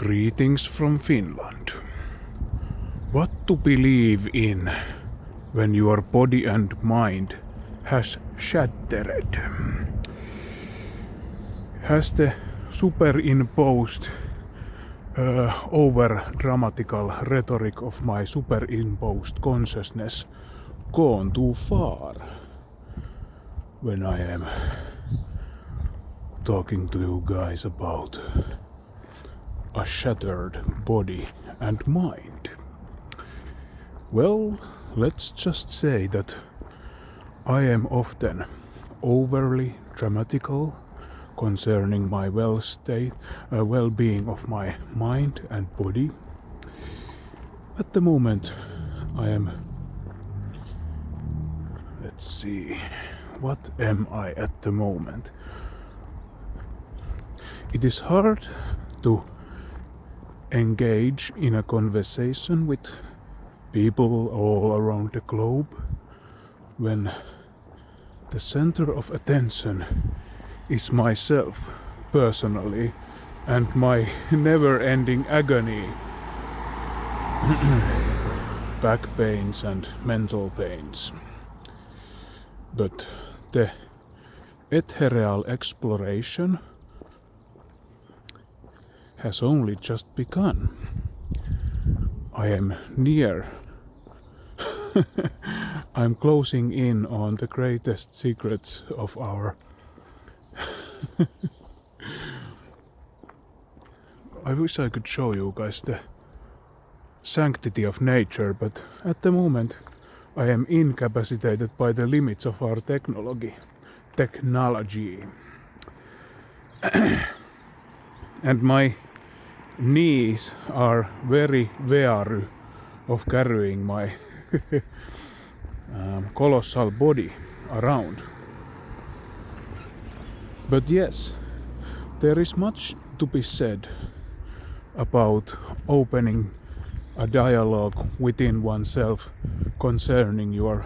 Greetings from Finland. What to believe in when your body and mind has shattered? Has the superimposed over-dramatical rhetoric of my superimposed consciousness gone too far when I am talking to you guys about a shattered body and mind? Well, let's just say that I am often overly dramatical concerning my well-being of my mind and body. At the moment I am, let's see, what am I at the moment? It is hard to engage in a conversation with people all around the globe when the center of attention is myself personally and my never-ending agony, back pains and mental pains. But the ethereal exploration has only just begun. I am near. I'm closing in on the greatest secrets of our I wish I could show you guys the sanctity of nature, but at the moment I am incapacitated by the limits of our technology. And my knees are very wary of carrying my colossal body around. But yes, there is much to be said about opening a dialogue within oneself concerning your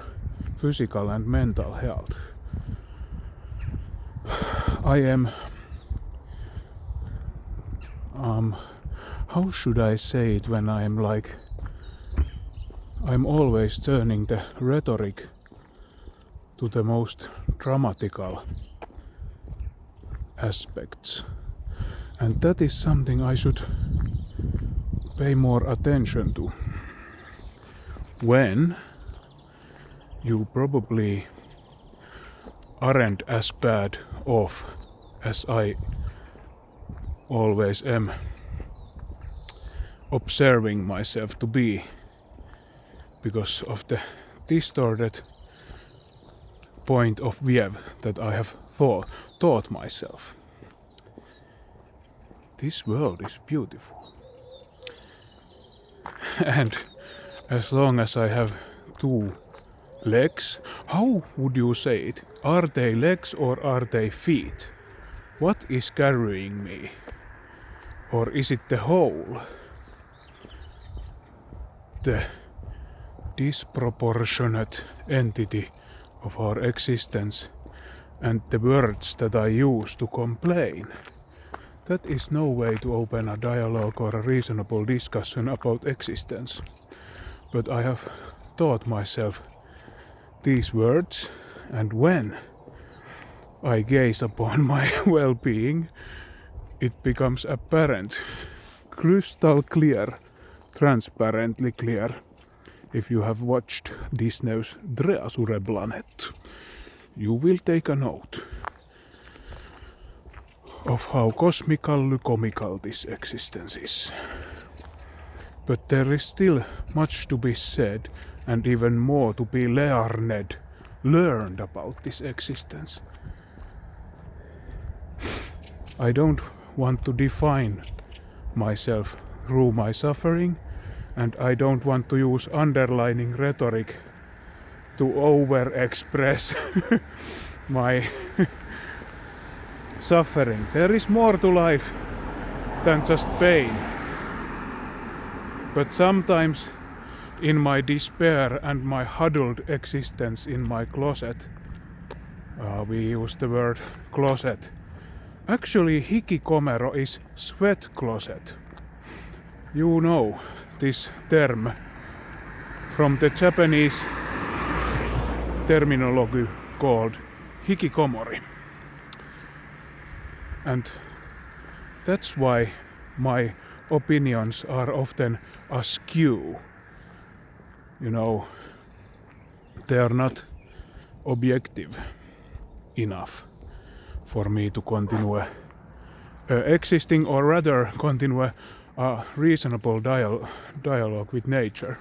physical and mental health. I am how should I say it when I'm always turning the rhetoric to the most dramatical aspects. And that is something I should pay more attention to. When you probably aren't as bad off as I always am observing myself to be, because of the distorted point of view that I have taught myself. This world is beautiful. And as long as I have two legs, how would you say it? Are they legs or are they feet? What is carrying me? Or is it the whole? The disproportionate entity of our existence and the words that I use to complain. That is no way to open a dialogue or a reasonable discussion about existence. But I have taught myself these words, and when I gaze upon my well-being, it becomes apparent, crystal clear, transparently clear. If you have watched Disney's Planet, you will take a note of how cosmically comical this existence is. But there is still much to be said and even more to be learned about this existence. I don't want to define myself through my suffering, and I don't want to use underlining rhetoric to over-express my suffering. There is more to life than just pain. But sometimes in my despair and my huddled existence in my closet, we use the word closet. Actually, hikikomero is sweat closet. you know this term from the Japanese terminology called hikikomori. And that's why my opinions are often askew. You know, they are not objective enough for me to continue existing, or rather continue a reasonable dialogue with nature.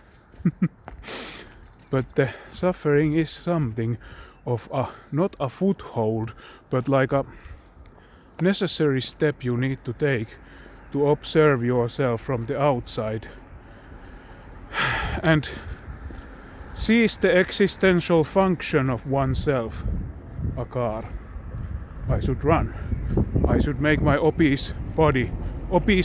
But the suffering is something of not a foothold, but like a necessary step you need to take to observe yourself from the outside and seize the existential function of oneself. A car. I should run. I should make my obese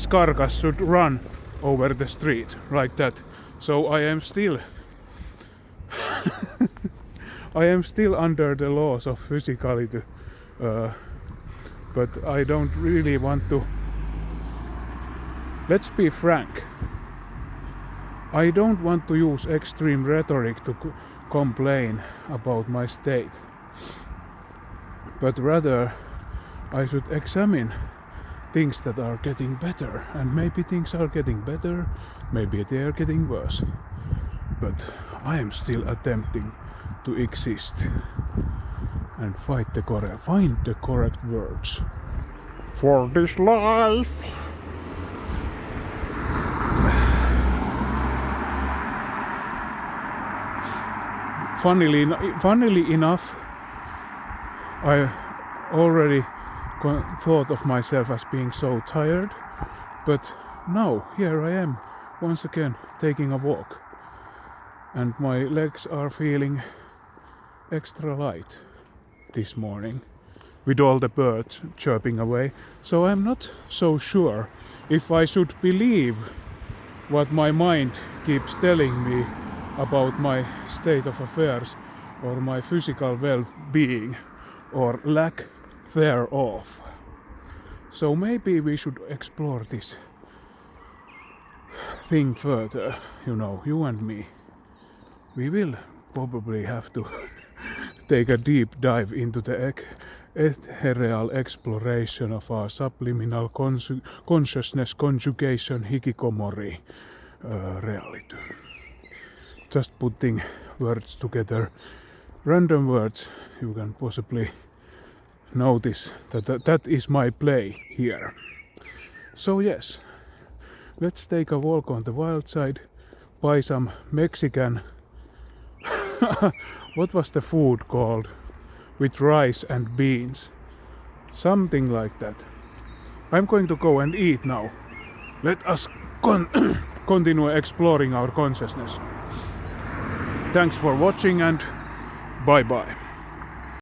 carcass should run over the street like that. So I am still under the laws of physicality, but I don't really want to. Let's be frank. I don't want to use extreme rhetoric to complain about my state, but rather I should examine things that are getting better, and maybe things are getting better, maybe they are getting worse, but I am still attempting to exist and find the correct words for this life. Funnily enough, I already thought of myself as being so tired, but now here I am once again taking a walk, and my legs are feeling extra light this morning with all the birds chirping away. So I'm not so sure if I should believe what my mind keeps telling me about my state of affairs, or my physical well-being, or lack thereof. So maybe we should explore this thing further, you and me. We will probably have to take a deep dive into the ethereal exploration of our subliminal consciousness conjugation hikikomori reality. Just putting words together, random words, you can possibly notice that is my play here. So yes, let's take a walk on the wild side, buy some Mexican what was the food called, with rice and beans, something like that. I'm going to go and eat now. Let us continue exploring our consciousness. Thanks for watching, and bye bye.